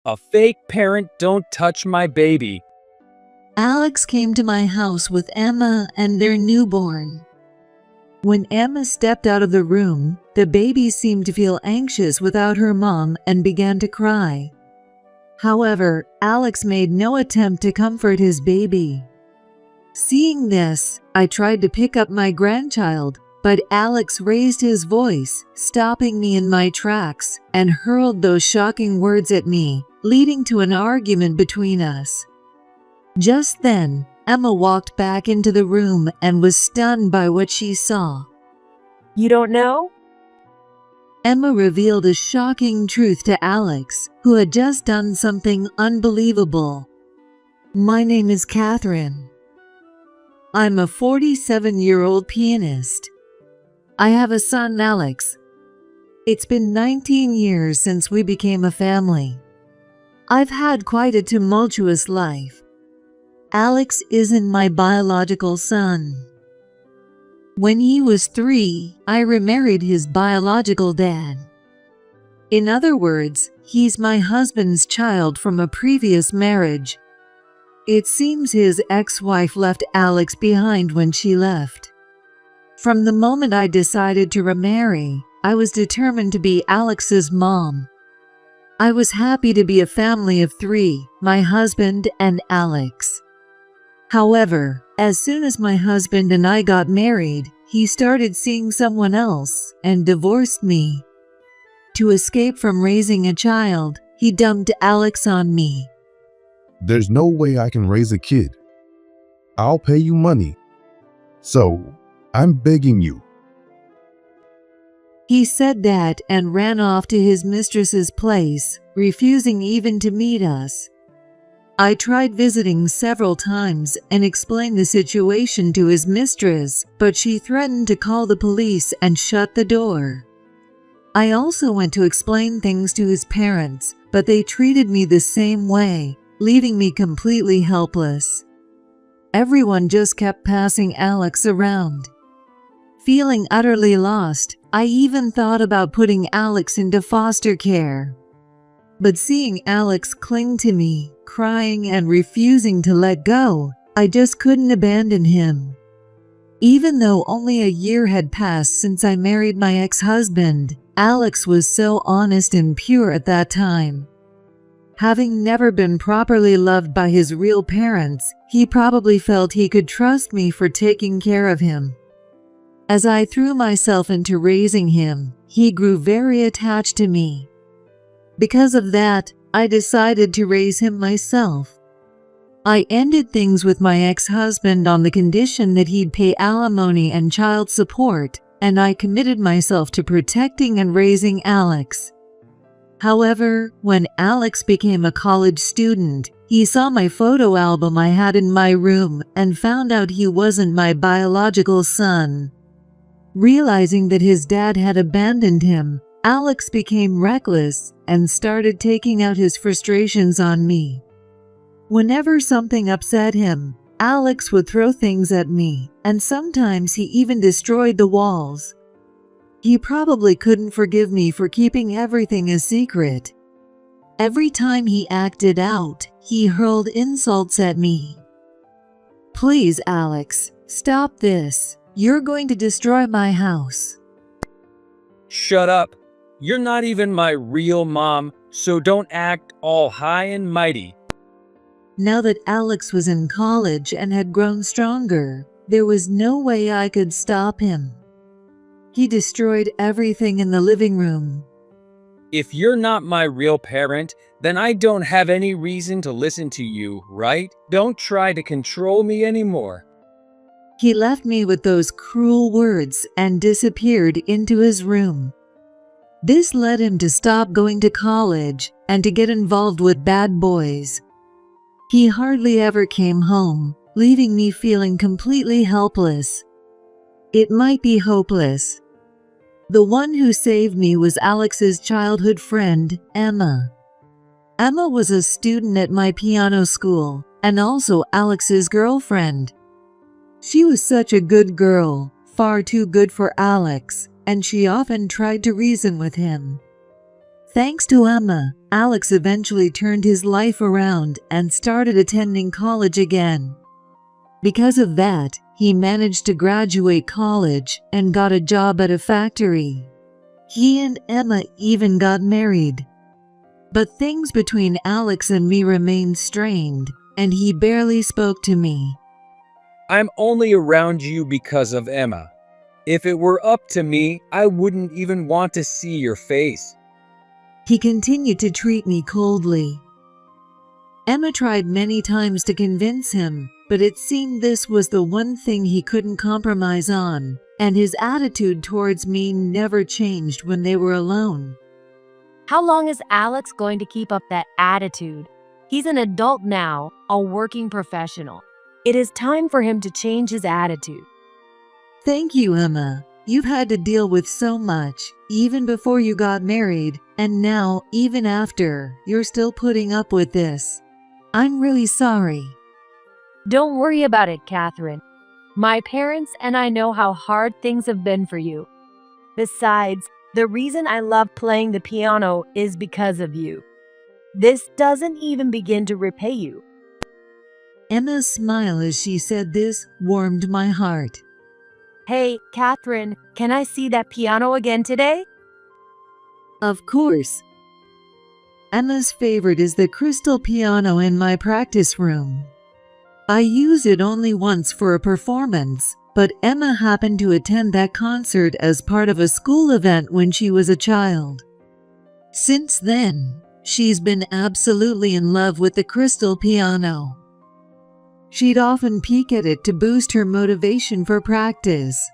A fake parent don't touch my baby. Alex came to my house with Emma and their newborn. When Emma stepped out of the room, the baby seemed to feel anxious without her mom and began to cry. However, Alex made no attempt to comfort his baby. Seeing this, I tried to pick up my grandchild, but Alex raised his voice, stopping me in my tracks, and hurled those shocking words at me, leading to an argument between us. Just then, Emma walked back into the room and was stunned by what she saw. You don't know? Emma revealed a shocking truth to Alex, who had just done something unbelievable. My name is Catherine. I'm a 47-year-old pianist. I have a son, Alex. It's been 19 years since we became a family. I've had quite a tumultuous life. Alex isn't my biological son. When he was 3, I remarried his biological dad. In other words, he's my husband's child from a previous marriage. It seems his ex-wife left Alex behind when she left. From the moment I decided to remarry, I was determined to be Alex's mom. I was happy to be a family of 3, my husband and Alex. However, as soon as my husband and I got married, he started seeing someone else and divorced me. To escape from raising a child, he dumped Alex on me. There's no way I can raise a kid. I'll pay you money. So, I'm begging you. He said that and ran off to his mistress's place, refusing even to meet us. I tried visiting several times and explained the situation to his mistress, but she threatened to call the police and shut the door. I also went to explain things to his parents, but they treated me the same way, leaving me completely helpless. Everyone just kept passing Alex around. Feeling utterly lost, I even thought about putting Alex into foster care. But seeing Alex cling to me, crying and refusing to let go, I just couldn't abandon him. Even though only a year had passed since I married my ex-husband, Alex was so honest and pure at that time. Having never been properly loved by his real parents, he probably felt he could trust me for taking care of him. As I threw myself into raising him, he grew very attached to me. Because of that, I decided to raise him myself. I ended things with my ex-husband on the condition that he'd pay alimony and child support, and I committed myself to protecting and raising Alex. However, when Alex became a college student, he saw my photo album I had in my room and found out he wasn't my biological son. Realizing that his dad had abandoned him, Alex became reckless and started taking out his frustrations on me. Whenever something upset him, Alex would throw things at me, and sometimes he even destroyed the walls. He probably couldn't forgive me for keeping everything a secret. Every time he acted out, he hurled insults at me. Please, Alex, stop this. You're going to destroy my house. Shut up. You're not even my real mom, so don't act all high and mighty. Now that Alex was in college and had grown stronger, there was no way I could stop him. He destroyed everything in the living room. If you're not my real parent, then I don't have any reason to listen to you, right? Don't try to control me anymore. He left me with those cruel words and disappeared into his room. This led him to stop going to college and to get involved with bad boys. He hardly ever came home, leaving me feeling completely helpless. It might be hopeless. The one who saved me was Alex's childhood friend, Emma. Emma was a student at my piano school and also Alex's girlfriend. She was such a good girl, far too good for Alex, and she often tried to reason with him. Thanks to Emma, Alex eventually turned his life around and started attending college again. Because of that, he managed to graduate college and got a job at a factory. He and Emma even got married. But things between Alex and me remained strained, and he barely spoke to me. I'm only around you because of Emma. If it were up to me, I wouldn't even want to see your face. He continued to treat me coldly. Emma tried many times to convince him, but it seemed this was the one thing he couldn't compromise on, and his attitude towards me never changed when they were alone. How long is Alex going to keep up that attitude? He's an adult now, a working professional. It is time for him to change his attitude. Thank you, Emma. You've had to deal with so much, even before you got married, and now, even after, you're still putting up with this. I'm really sorry. Don't worry about it, Catherine. My parents and I know how hard things have been for you. Besides, the reason I love playing the piano is because of you. This doesn't even begin to repay you. Emma's smile as she said this warmed my heart. Hey, Catherine, can I see that piano again today? Of course. Emma's favorite is the crystal piano in my practice room. I use it only once for a performance, but Emma happened to attend that concert as part of a school event when she was a child. Since then, she's been absolutely in love with the crystal piano. She'd often peek at it to boost her motivation for practice.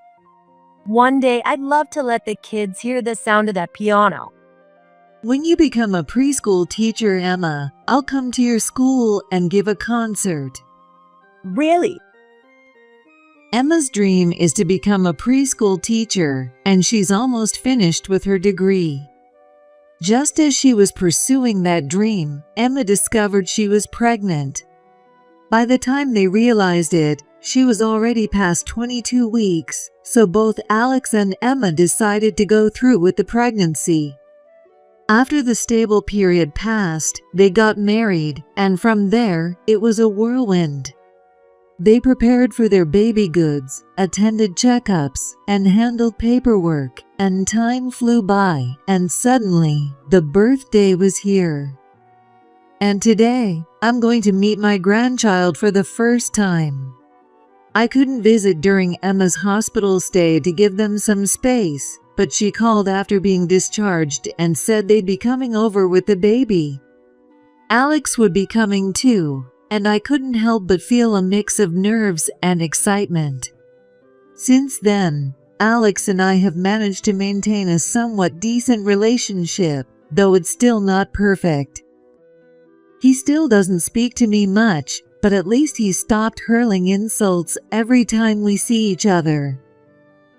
One day, I'd love to let the kids hear the sound of that piano. When you become a preschool teacher, Emma, I'll come to your school and give a concert. Really? Emma's dream is to become a preschool teacher, and she's almost finished with her degree. Just as she was pursuing that dream, Emma discovered she was pregnant. By the time they realized it, she was already past 22 weeks, so both Alex and Emma decided to go through with the pregnancy. After the stable period passed, they got married, and from there, it was a whirlwind. They prepared for their baby goods, attended checkups, and handled paperwork, and time flew by, and suddenly, the birthday was here. And today, I'm going to meet my grandchild for the first time. I couldn't visit during Emma's hospital stay to give them some space, but she called after being discharged and said they'd be coming over with the baby. Alex would be coming too, and I couldn't help but feel a mix of nerves and excitement. Since then, Alex and I have managed to maintain a somewhat decent relationship, though it's still not perfect. He still doesn't speak to me much, but at least he stopped hurling insults every time we see each other.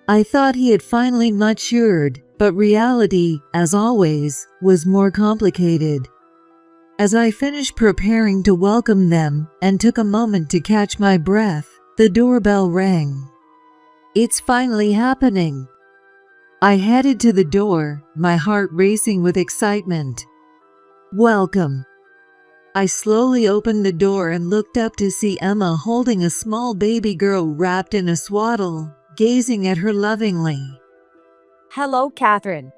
I thought he had finally matured, but reality, as always, was more complicated. As I finished preparing to welcome them and took a moment to catch my breath, the doorbell rang. It's finally happening. I headed to the door, my heart racing with excitement. Welcome. I slowly opened the door and looked up to see Emma holding a small baby girl wrapped in a swaddle, gazing at her lovingly. Hello, Catherine.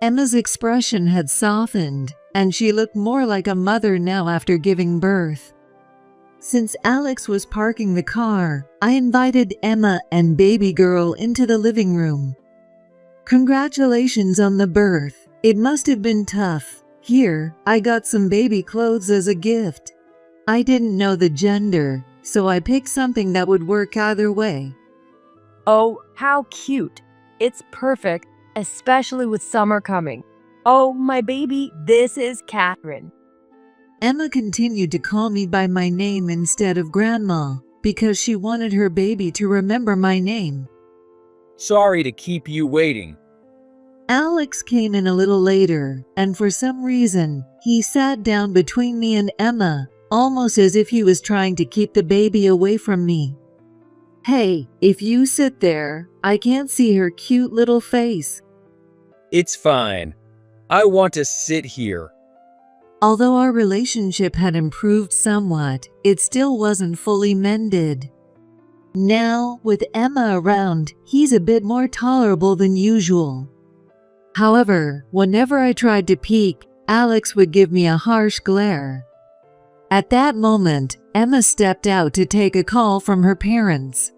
Emma's expression had softened, and she looked more like a mother now after giving birth. Since Alex was parking the car, I invited Emma and baby girl into the living room. Congratulations on the birth. It must have been tough. Here, I got some baby clothes as a gift. I didn't know the gender, so I picked something that would work either way. Oh, how cute. It's perfect, especially with summer coming. Oh, my baby, this is Catherine. Emma continued to call me by my name instead of Grandma, because she wanted her baby to remember my name. Sorry to keep you waiting. Alex came in a little later, and for some reason, he sat down between me and Emma, almost as if he was trying to keep the baby away from me. Hey, if you sit there, I can't see her cute little face. It's fine. I want to sit here. Although our relationship had improved somewhat, it still wasn't fully mended. Now, with Emma around, he's a bit more tolerable than usual. However, whenever I tried to peek, Alex would give me a harsh glare. At that moment, Emma stepped out to take a call from her parents.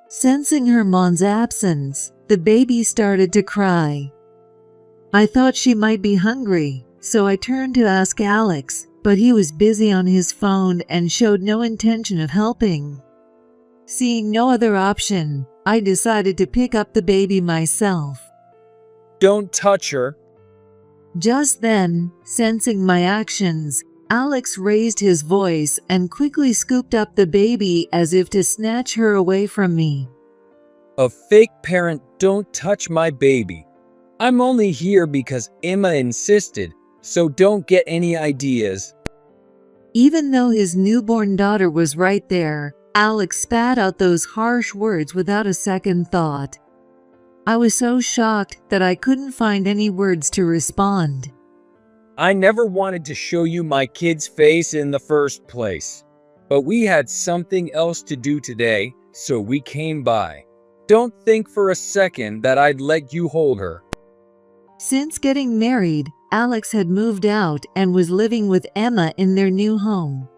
Sensing her mom's absence, the baby started to cry. I thought she might be hungry, so I turned to ask Alex, but he was busy on his phone and showed no intention of helping. Seeing no other option, I decided to pick up the baby myself. Don't touch her. Just then, sensing my actions, Alex raised his voice and quickly scooped up the baby as if to snatch her away from me. A fake parent, don't touch my baby. I'm only here because Emma insisted, so don't get any ideas. Even though his newborn daughter was right there, Alex spat out those harsh words without a second thought. I was so shocked that I couldn't find any words to respond. I never wanted to show you my kid's face in the first place. But we had something else to do today, so we came by. Don't think for a second that I'd let you hold her. Since getting married, Alex had moved out and was living with Emma in their new home.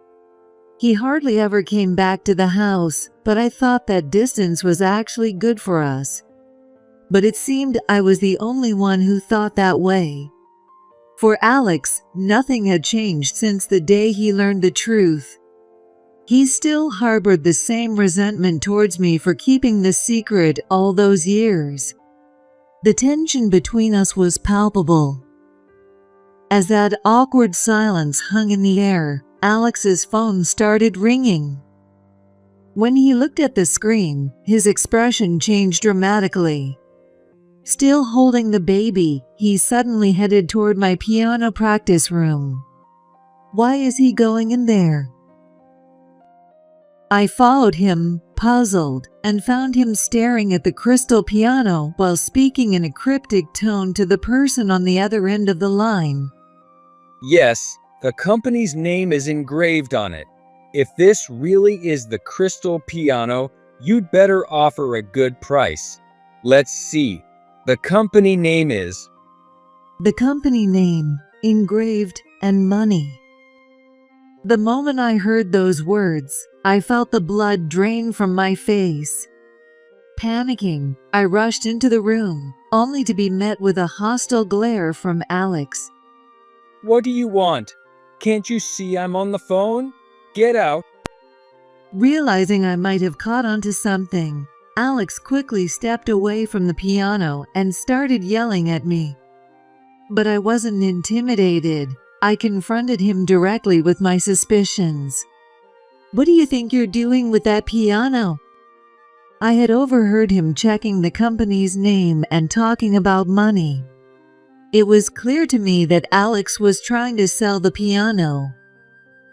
He hardly ever came back to the house, but I thought that distance was actually good for us. But it seemed I was the only one who thought that way. For Alex, nothing had changed since the day he learned the truth. He still harbored the same resentment towards me for keeping the secret all those years. The tension between us was palpable. As that awkward silence hung in the air, Alex's phone started ringing. When he looked at the screen, his expression changed dramatically. Still holding the baby, he suddenly headed toward my piano practice room. Why is he going in there? I followed him, puzzled, and found him staring at the crystal piano while speaking in a cryptic tone to the person on the other end of the line. Yes, the company's name is engraved on it. If this really is the crystal piano, you'd better offer a good price. Let's see. The company name is... The company name, engraved, and money. The moment I heard those words, I felt the blood drain from my face. Panicking, I rushed into the room, only to be met with a hostile glare from Alex. What do you want? Can't you see I'm on the phone? Get out. Realizing I might have caught onto something, Alex quickly stepped away from the piano and started yelling at me. But I wasn't intimidated. I confronted him directly with my suspicions. What do you think you're doing with that piano? I had overheard him checking the company's name and talking about money. It was clear to me that Alex was trying to sell the piano,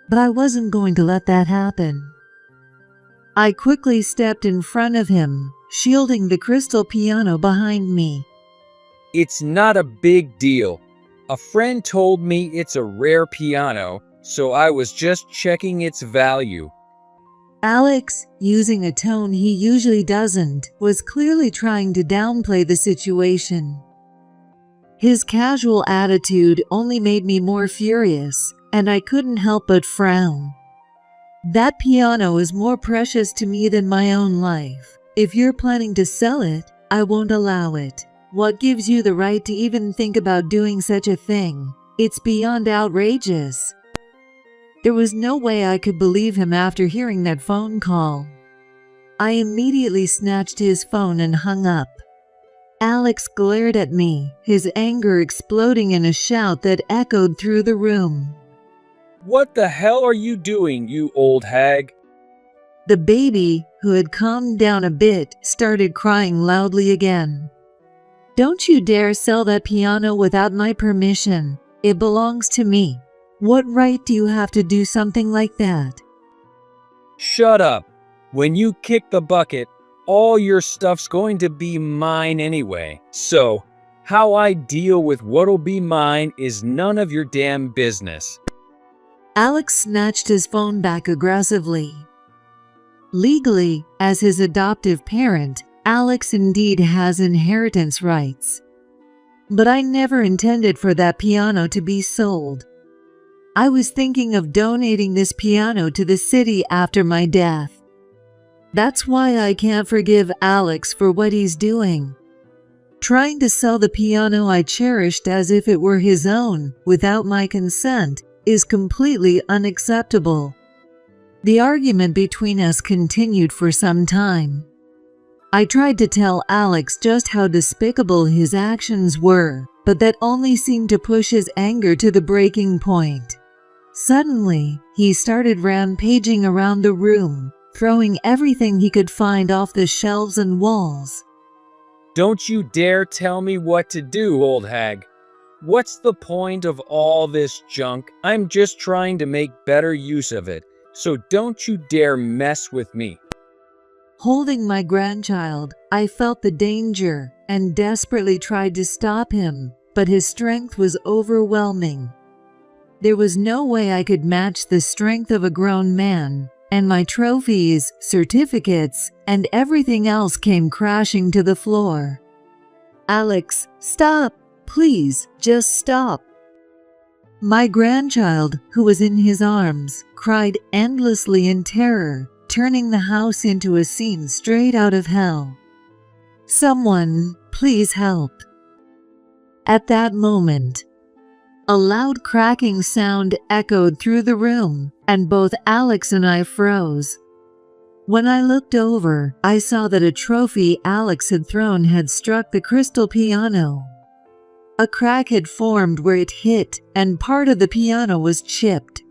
but I wasn't going to let that happen. I quickly stepped in front of him, shielding the crystal piano behind me. It's not a big deal. A friend told me it's a rare piano, so I was just checking its value. Alex, using a tone he usually doesn't, was clearly trying to downplay the situation. His casual attitude only made me more furious, and I couldn't help but frown. That piano is more precious to me than my own life. If you're planning to sell it, I won't allow it. What gives you the right to even think about doing such a thing? It's beyond outrageous. There was no way I could believe him after hearing that phone call. I immediately snatched his phone and hung up. Alex glared at me, his anger exploding in a shout that echoed through the room. What the hell are you doing, you old hag? The baby, who had calmed down a bit, started crying loudly again. Don't you dare sell that piano without my permission. It belongs to me. What right do you have to do something like that? Shut up. When you kick the bucket, all your stuff's going to be mine anyway. So, How I deal with what'll be mine is none of your damn business. Alex snatched his phone back aggressively. Legally, as his adoptive parent, Alex indeed has inheritance rights. But I never intended for that piano to be sold. I was thinking of donating this piano to the city after my death. That's why I can't forgive Alex for what he's doing. Trying to sell the piano I cherished as if it were his own, without my consent, is completely unacceptable. The argument between us continued for some time. I tried to tell Alex just how despicable his actions were, but that only seemed to push his anger to the breaking point. Suddenly, he started rampaging around the room, throwing everything he could find off the shelves and walls. Don't you dare tell me what to do, old hag. What's the point of all this junk? I'm just trying to make better use of it, so don't you dare mess with me. Holding my grandchild, I felt the danger and desperately tried to stop him, but his strength was overwhelming. There was no way I could match the strength of a grown man, and my trophies, certificates, and everything else came crashing to the floor. Alex, stop! Please, just stop! My grandchild, who was in his arms, cried endlessly in terror, turning the house into a scene straight out of hell. Someone, please help. At that moment, a loud cracking sound echoed through the room, and both Alex and I froze. When I looked over, I saw that a trophy Alex had thrown had struck the crystal piano. A crack had formed where it hit, and part of the piano was chipped.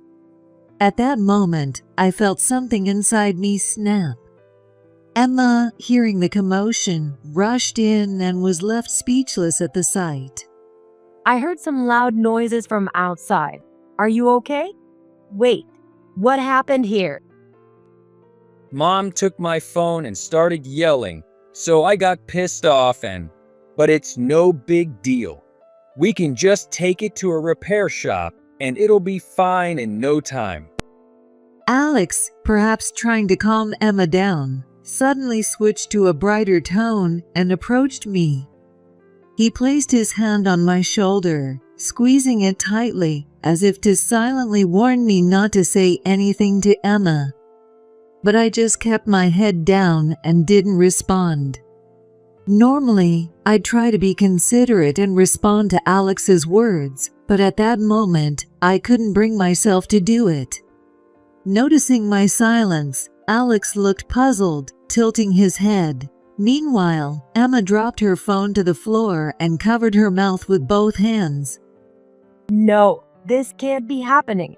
At that moment, I felt something inside me snap. Emma, hearing the commotion, rushed in and was left speechless at the sight. I heard some loud noises from outside. Are you okay? Wait, what happened here? Mom took my phone and started yelling, so I got pissed off but it's no big deal. We can just take it to a repair shop and it'll be fine in no time. Alex, perhaps trying to calm Emma down, suddenly switched to a brighter tone and approached me. He placed his hand on my shoulder, squeezing it tightly, as if to silently warn me not to say anything to Emma. But I just kept my head down and didn't respond. Normally, I'd try to be considerate and respond to Alex's words, but at that moment, I couldn't bring myself to do it. Noticing my silence, Alex looked puzzled, tilting his head. Meanwhile, Emma dropped her phone to the floor and covered her mouth with both hands. No, this can't be happening.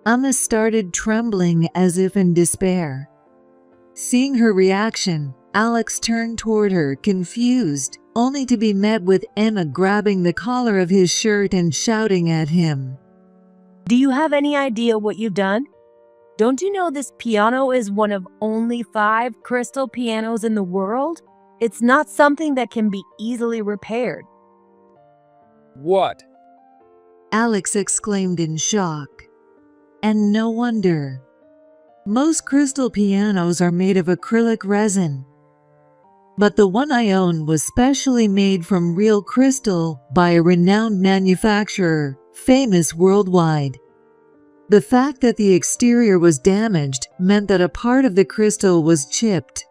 Emma started trembling as if in despair. Seeing her reaction, Alex turned toward her, confused, only to be met with Emma grabbing the collar of his shirt and shouting at him. Do you have any idea what you've done? Don't you know this piano is one of only 5 crystal pianos in the world? It's not something that can be easily repaired. What? Alex exclaimed in shock. And no wonder. Most crystal pianos are made of acrylic resin. But the one I own was specially made from real crystal by a renowned manufacturer, famous worldwide. The fact that the exterior was damaged meant that a part of the crystal was chipped.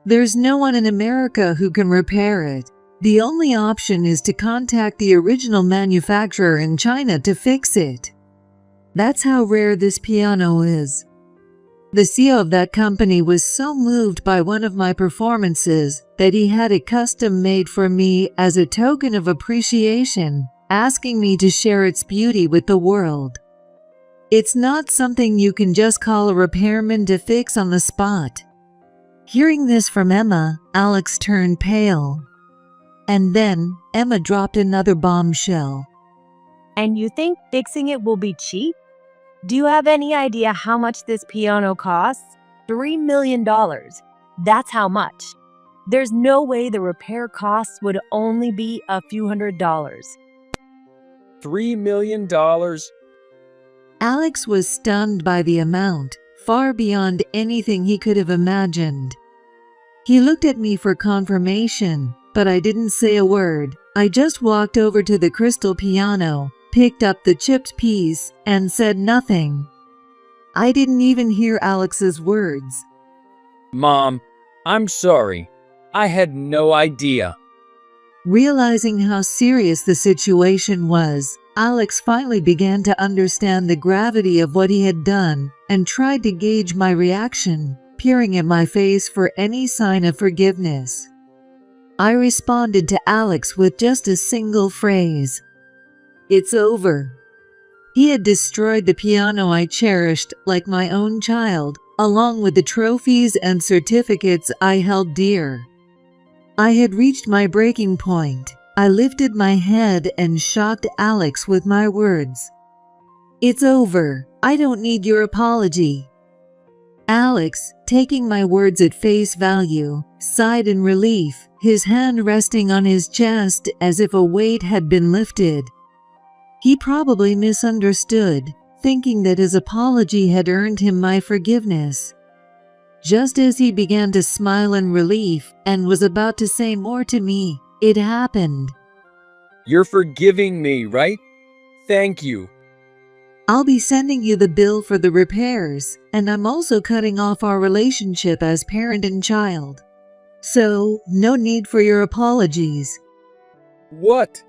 There's no one in America who can repair it. The only option is to contact the original manufacturer in China to fix it. That's how rare this piano is. The CEO of that company was so moved by one of my performances that he had it custom made for me as a token of appreciation, asking me to share its beauty with the world. It's not something you can just call a repairman to fix on the spot. Hearing this from Emma, Alex turned pale. And then, Emma dropped another bombshell. And you think fixing it will be cheap? Do you have any idea how much this piano costs? $3 million. That's how much. There's no way the repair costs would only be a few $100s. $3 million? Alex was stunned by the amount, far beyond anything he could have imagined. He looked at me for confirmation, but I didn't say a word. I just walked over to the crystal piano, picked up the chipped piece, and said nothing. I didn't even hear Alex's words. Mom, I'm sorry. I had no idea. Realizing how serious the situation was, Alex finally began to understand the gravity of what he had done and tried to gauge my reaction, peering at my face for any sign of forgiveness. I responded to Alex with just a single phrase. "It's over." He had destroyed the piano I cherished like my own child, along with the trophies and certificates I held dear. I had reached my breaking point. I lifted my head and shocked Alex with my words. "It's over. I don't need your apology." Alex, taking my words at face value, sighed in relief, his hand resting on his chest as if a weight had been lifted. He probably misunderstood, thinking that his apology had earned him my forgiveness. Just as he began to smile in relief and was about to say more to me, it happened. You're forgiving me, right? Thank you. I'll be sending you the bill for the repairs, and I'm also cutting off our relationship as parent and child. So, no need for your apologies. What?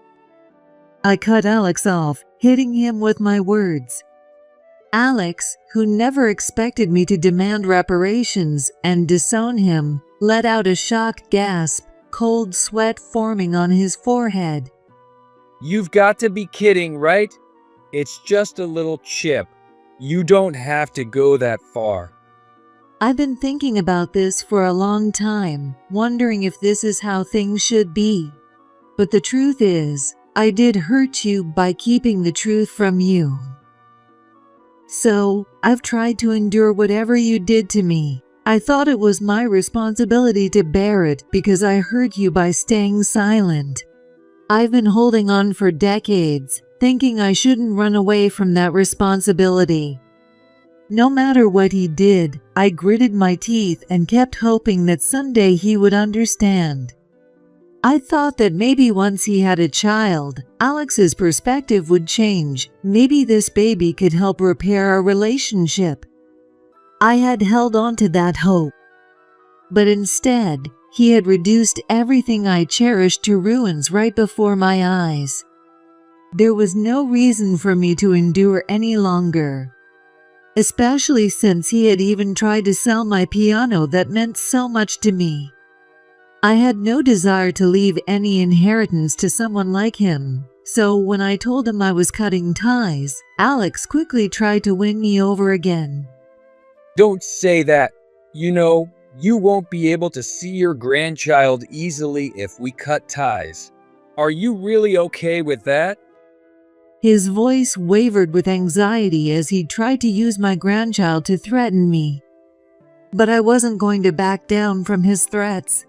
I cut Alex off, hitting him with my words. Alex, who never expected me to demand reparations and disown him, let out a shocked gasp, cold sweat forming on his forehead. You've got to be kidding, right? It's just a little chip. You don't have to go that far. I've been thinking about this for a long time, wondering if this is how things should be. But the truth is, I did hurt you by keeping the truth from you. So, I've tried to endure whatever you did to me. I thought it was my responsibility to bear it because I hurt you by staying silent. I've been holding on for decades, thinking I shouldn't run away from that responsibility. No matter what he did, I gritted my teeth and kept hoping that someday he would understand. I thought that maybe once he had a child, Alex's perspective would change. Maybe this baby could help repair our relationship. I had held on to that hope. But instead, he had reduced everything I cherished to ruins right before my eyes. There was no reason for me to endure any longer, especially since he had even tried to sell my piano that meant so much to me. I had no desire to leave any inheritance to someone like him, so when I told him I was cutting ties, Alex quickly tried to win me over again. Don't say that. You know, you won't be able to see your grandchild easily if we cut ties. Are you really okay with that? His voice wavered with anxiety as he tried to use my grandchild to threaten me. But I wasn't going to back down from his threats.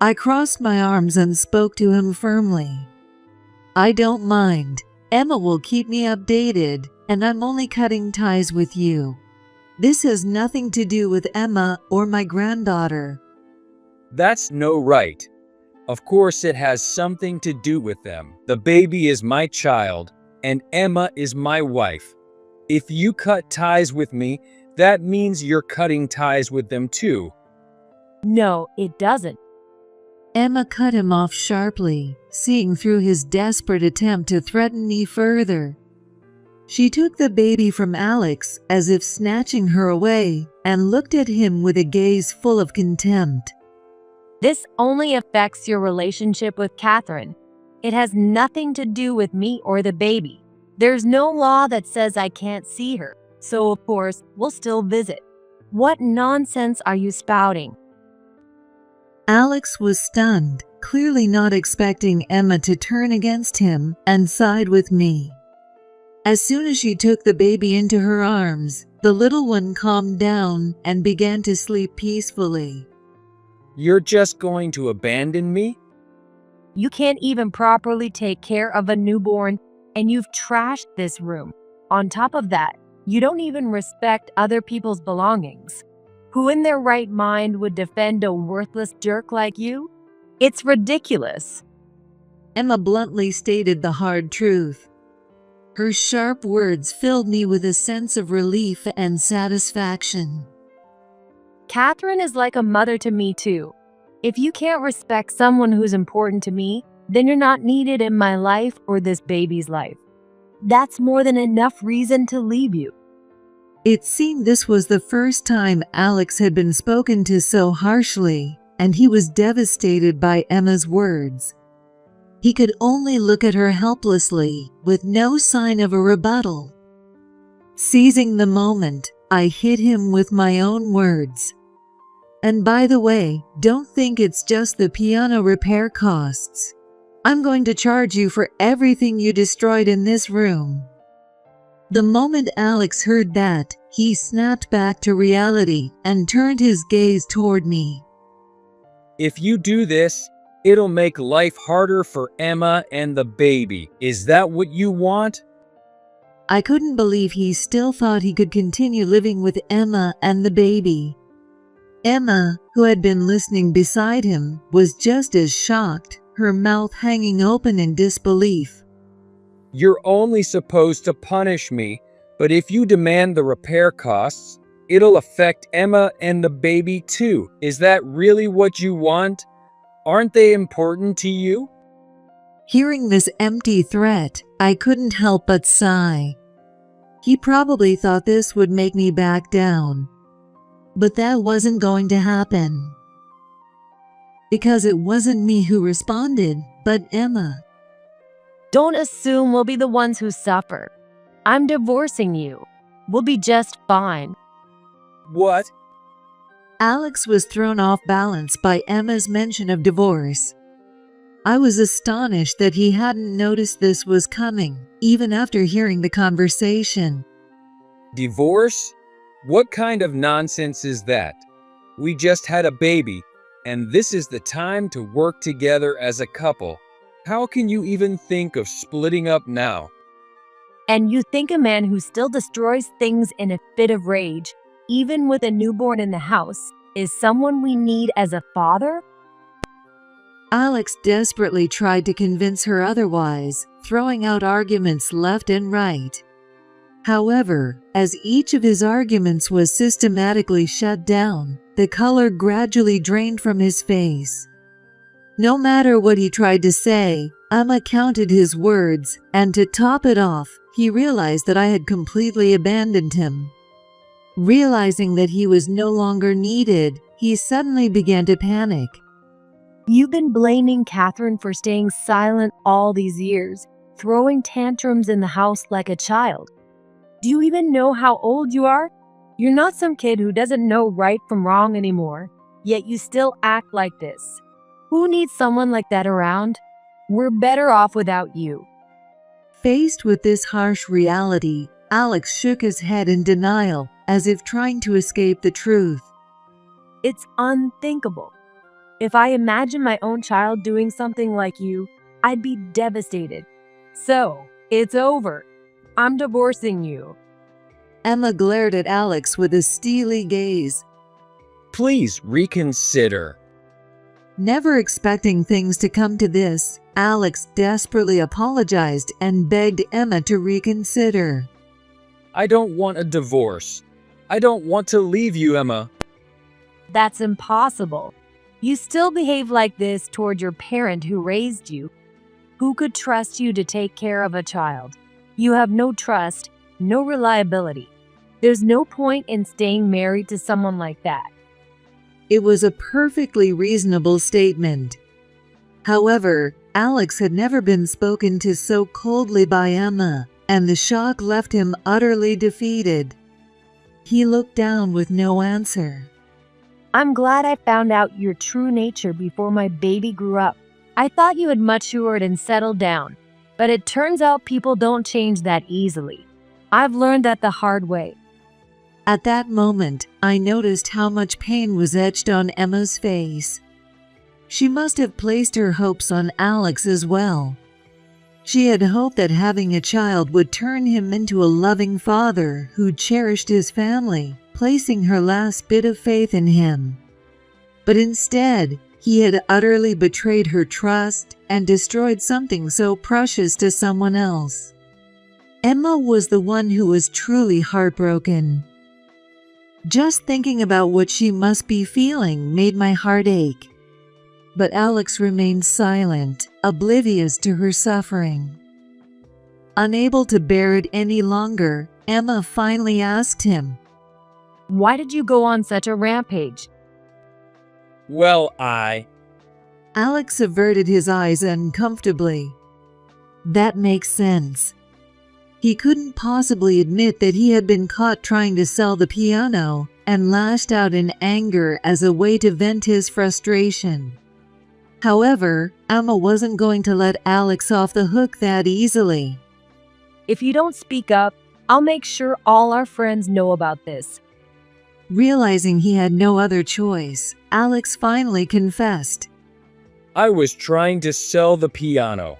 I crossed my arms and spoke to him firmly. I don't mind. Emma will keep me updated, and I'm only cutting ties with you. This has nothing to do with Emma or my granddaughter. That's no right. Of course it has something to do with them. The baby is my child, and Emma is my wife. If you cut ties with me, that means you're cutting ties with them too. No, it doesn't. Emma cut him off sharply, seeing through his desperate attempt to threaten me further. She took the baby from Alex as if snatching her away and looked at him with a gaze full of contempt. This only affects your relationship with Catherine. It has nothing to do with me or the baby. There's no law that says I can't see her, so of course, we'll still visit. What nonsense are you spouting? Alex was stunned, clearly not expecting Emma to turn against him and side with me. As soon as she took the baby into her arms, the little one calmed down and began to sleep peacefully. You're just going to abandon me? You can't even properly take care of a newborn, and you've trashed this room. On top of that, you don't even respect other people's belongings. Who in their right mind would defend a worthless jerk like you? It's ridiculous. Emma bluntly stated the hard truth. Her sharp words filled me with a sense of relief and satisfaction. Catherine is like a mother to me too. If you can't respect someone who's important to me, then you're not needed in my life or this baby's life. That's more than enough reason to leave you. It seemed this was the first time Alex had been spoken to so harshly, and he was devastated by Emma's words. He could only look at her helplessly, with no sign of a rebuttal. Seizing the moment, I hit him with my own words. And by the way, don't think it's just the piano repair costs. I'm going to charge you for everything you destroyed in this room. The moment Alex heard that, he snapped back to reality and turned his gaze toward me. If you do this, it'll make life harder for Emma and the baby. Is that what you want? I couldn't believe he still thought he could continue living with Emma and the baby. Emma, who had been listening beside him, was just as shocked, her mouth hanging open in disbelief. You're only supposed to punish me, but if you demand the repair costs, it'll affect Emma and the baby too. Is that really what you want? Aren't they important to you? Hearing this empty threat, I couldn't help but sigh. He probably thought this would make me back down. But that wasn't going to happen. Because it wasn't me who responded, but Emma. Don't assume we'll be the ones who suffer. I'm divorcing you. We'll be just fine. What? Alex was thrown off balance by Emma's mention of divorce. I was astonished that he hadn't noticed this was coming, even after hearing the conversation. Divorce? What kind of nonsense is that? We just had a baby, and this is the time to work together as a couple. How can you even think of splitting up now? And you think a man who still destroys things in a fit of rage, even with a newborn in the house, is someone we need as a father? Alex desperately tried to convince her otherwise, throwing out arguments left and right. However, as each of his arguments was systematically shut down, the color gradually drained from his face. No matter what he tried to say, Emma counted his words, and to top it off, he realized that I had completely abandoned him. Realizing that he was no longer needed, he suddenly began to panic. You've been blaming Catherine for staying silent all these years, throwing tantrums in the house like a child. Do you even know how old you are? You're not some kid who doesn't know right from wrong anymore, yet you still act like this. Who needs someone like that around? We're better off without you. Faced with this harsh reality, Alex shook his head in denial, as if trying to escape the truth. It's unthinkable. If I imagine my own child doing something like you, I'd be devastated. So, it's over. I'm divorcing you. Emma glared at Alex with a steely gaze. Please reconsider. Never expecting things to come to this, Alex desperately apologized and begged Emma to reconsider. I don't want a divorce. I don't want to leave you, Emma. That's impossible. You still behave like this toward your parent who raised you. Who could trust you to take care of a child? You have no trust, no reliability. There's no point in staying married to someone like that. It was a perfectly reasonable statement. However, Alex had never been spoken to so coldly by Emma, and the shock left him utterly defeated. He looked down with no answer. I'm glad I found out your true nature before my baby grew up. I thought you had matured and settled down, but it turns out people don't change that easily. I've learned that the hard way. At that moment, I noticed how much pain was etched on Emma's face, She must have placed her hopes on Alex as well. She had hoped that having a child would turn him into a loving father who cherished his family, placing her last bit of faith in him. But instead, he had utterly betrayed her trust and destroyed something so precious to someone else. Emma was the one who was truly heartbroken. Just thinking about what she must be feeling made my heart ache. But Alex remained silent, oblivious to her suffering. Unable to bear it any longer, Emma finally asked him, Why did you go on such a rampage? Well, Alex averted his eyes uncomfortably. That makes sense. He couldn't possibly admit that he had been caught trying to sell the piano and lashed out in anger as a way to vent his frustration. However, Emma wasn't going to let Alex off the hook that easily. If you don't speak up, I'll make sure all our friends know about this. Realizing he had no other choice, Alex finally confessed. I was trying to sell the piano.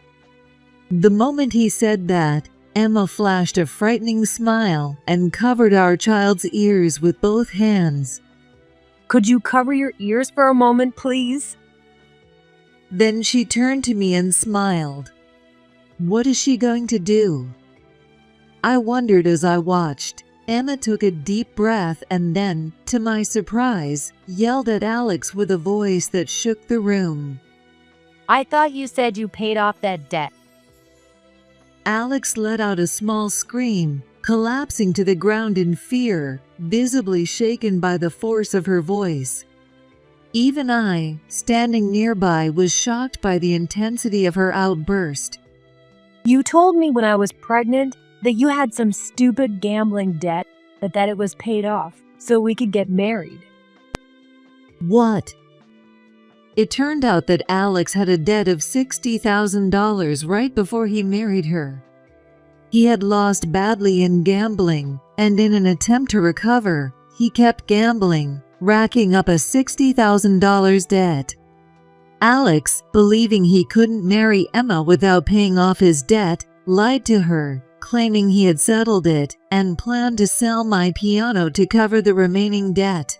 The moment he said that, Emma flashed a frightening smile and covered our child's ears with both hands. Could you cover your ears for a moment, please? Then she turned to me and smiled. What is she going to do? I wondered as I watched. Emma took a deep breath and then, to my surprise, yelled at Alex with a voice that shook the room. I thought you said you paid off that debt. Alex let out a small scream, collapsing to the ground in fear, visibly shaken by the force of her voice. Even I, standing nearby, was shocked by the intensity of her outburst. You told me when I was pregnant that you had some stupid gambling debt, but that it was paid off so we could get married. What? It turned out that Alex had a debt of $60,000 right before he married her. He had lost badly in gambling, and in an attempt to recover, he kept gambling, racking up a $60,000 debt. Alex, believing he couldn't marry Emma without paying off his debt, lied to her, claiming he had settled it and planned to sell my piano to cover the remaining debt.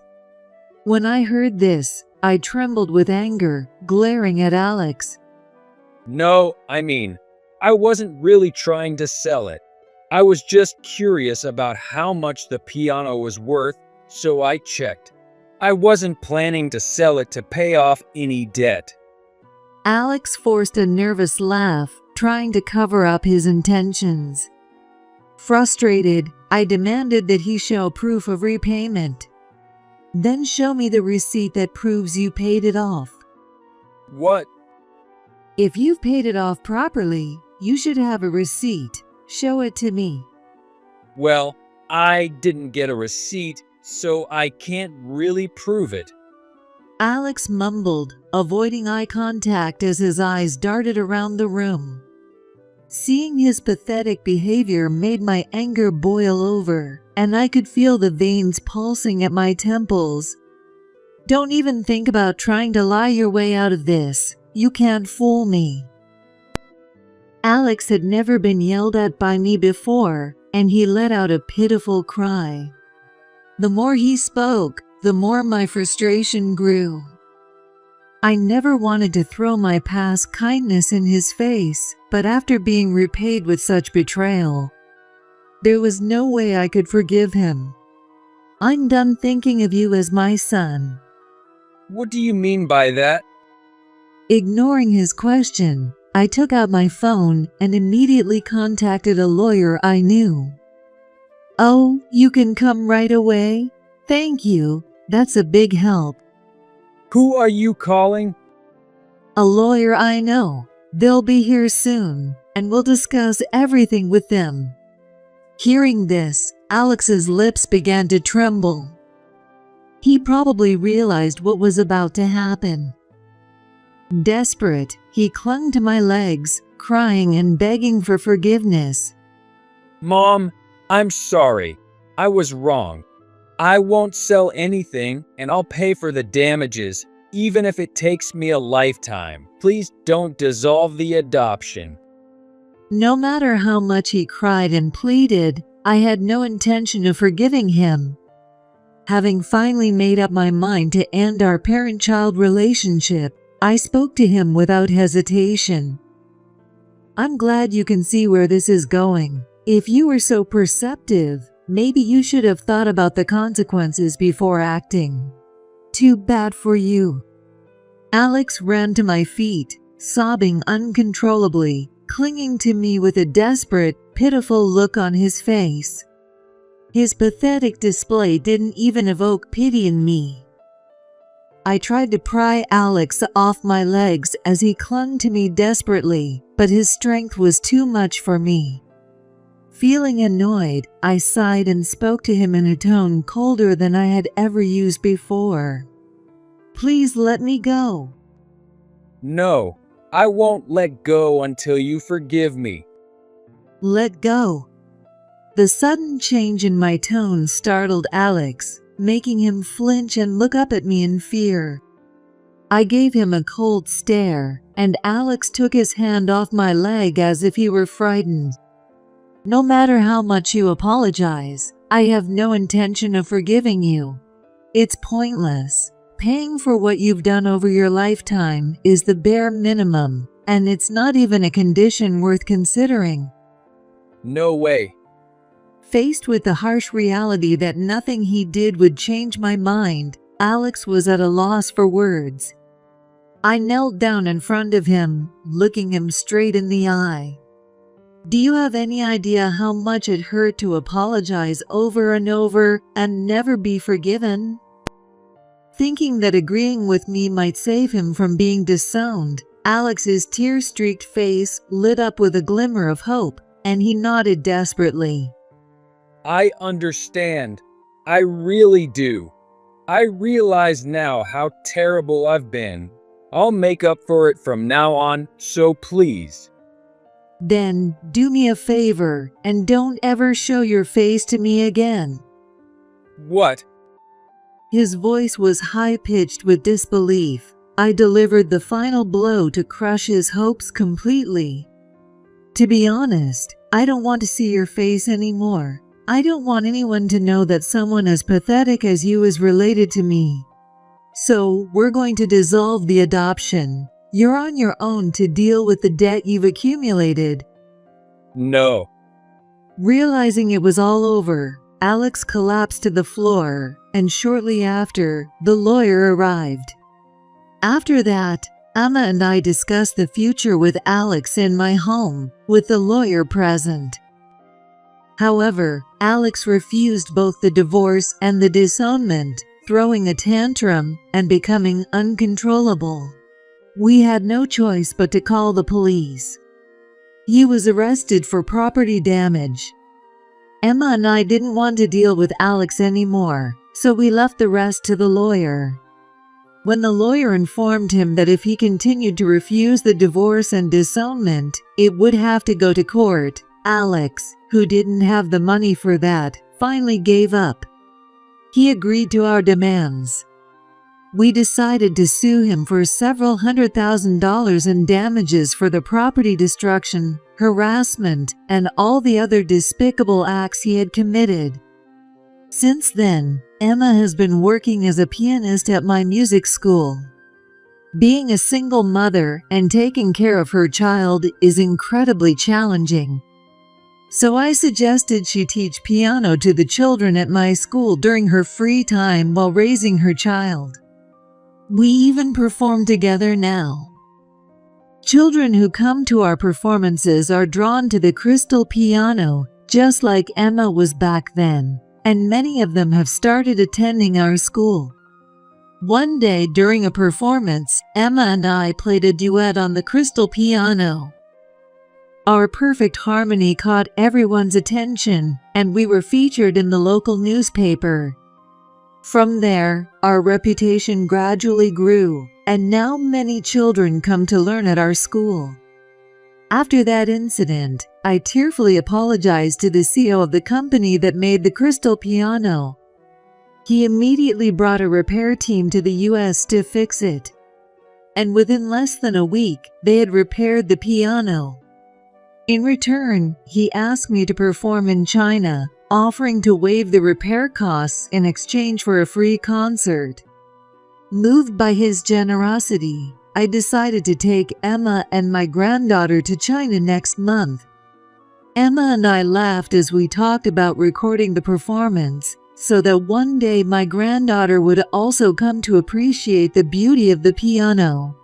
When I heard this, I trembled with anger, glaring at Alex. No, I wasn't really trying to sell it. I was just curious about how much the piano was worth, so I checked. I wasn't planning to sell it to pay off any debt. Alex forced a nervous laugh, trying to cover up his intentions. Frustrated, I demanded that he show proof of repayment. Then show me the receipt that proves you paid it off. What? If you've paid it off properly, you should have a receipt. Show it to me. Well, I didn't get a receipt, so I can't really prove it. Alex mumbled, avoiding eye contact as his eyes darted around the room. Seeing his pathetic behavior made my anger boil over, and I could feel the veins pulsing at my temples. Don't even think about trying to lie your way out of this. You can't fool me. Alex had never been yelled at by me before, and he let out a pitiful cry. The more he spoke, the more my frustration grew. I never wanted to throw my past kindness in his face, but after being repaid with such betrayal, there was no way I could forgive him. I'm done thinking of you as my son. What do you mean by that? Ignoring his question, I took out my phone and immediately contacted a lawyer I knew. Oh, you can come right away? Thank you. That's a big help. Who are you calling? A lawyer I know. They'll be here soon, and we'll discuss everything with them. Hearing this, Alex's lips began to tremble. He probably realized what was about to happen. Desperate, he clung to my legs, crying and begging for forgiveness. Mom, I'm sorry. I was wrong. I won't sell anything, and I'll pay for the damages. Even if it takes me a lifetime, please don't dissolve the adoption. No matter how much he cried and pleaded, I had no intention of forgiving him. Having finally made up my mind to end our parent-child relationship, I spoke to him without hesitation. I'm glad you can see where this is going. If you were so perceptive, maybe you should have thought about the consequences before acting. Too bad for you. Alex ran to my feet, sobbing uncontrollably, clinging to me with a desperate, pitiful look on his face. His pathetic display didn't even evoke pity in me. I tried to pry Alex off my legs as he clung to me desperately, but his strength was too much for me. Feeling annoyed, I sighed and spoke to him in a tone colder than I had ever used before. Please let me go. No, I won't let go until you forgive me. Let go. The sudden change in my tone startled Alex, making him flinch and look up at me in fear. I gave him a cold stare, and Alex took his hand off my leg as if he were frightened. No matter how much you apologize, I have no intention of forgiving you. It's pointless. Paying for what you've done over your lifetime is the bare minimum, and it's not even a condition worth considering. No way. Faced with the harsh reality that nothing he did would change my mind, Alex was at a loss for words. I knelt down in front of him, looking him straight in the eye. Do you have any idea how much it hurt to apologize over and over and never be forgiven? Thinking that agreeing with me might save him from being disowned, Alex's tear-streaked face lit up with a glimmer of hope, and he nodded desperately. I understand. I really do. I realize now how terrible I've been. I'll make up for it from now on, so please. Then, do me a favor, and don't ever show your face to me again. What? His voice was high-pitched with disbelief. I delivered the final blow to crush his hopes completely. To be honest, I don't want to see your face anymore. I don't want anyone to know that someone as pathetic as you is related to me. So, we're going to dissolve the adoption. You're on your own to deal with the debt you've accumulated. No. Realizing it was all over, Alex collapsed to the floor, and shortly after, the lawyer arrived. After that, Emma and I discussed the future with Alex in my home, with the lawyer present. However, Alex refused both the divorce and the disownment, throwing a tantrum and becoming uncontrollable. We had no choice but to call the police. He was arrested for property damage. Emma and I didn't want to deal with Alex anymore, so we left the rest to the lawyer. When the lawyer informed him that if he continued to refuse the divorce and disownment, it would have to go to court, Alex, who didn't have the money for that, finally gave up. He agreed to our demands. We decided to sue him for several $100,000 in damages for the property destruction, harassment, and all the other despicable acts he had committed. Since then, Emma has been working as a pianist at my music school. Being a single mother and taking care of her child is incredibly challenging. So I suggested she teach piano to the children at my school during her free time while raising her child. We even perform together now. Children who come to our performances are drawn to the crystal piano, just like Emma was back then, and many of them have started attending our school. One day during a performance, Emma and I played a duet on the crystal piano. Our perfect harmony caught everyone's attention, and we were featured in the local newspaper. From there, our reputation gradually grew, and now many children come to learn at our school. After that incident, I tearfully apologized to the CEO of the company that made the crystal piano. He immediately brought a repair team to the US to fix it. And within less than a week, they had repaired the piano. In return, he asked me to perform in China, offering to waive the repair costs in exchange for a free concert. Moved by his generosity, I decided to take Emma and my granddaughter to China next month. Emma and I laughed as we talked about recording the performance, so that one day my granddaughter would also come to appreciate the beauty of the piano.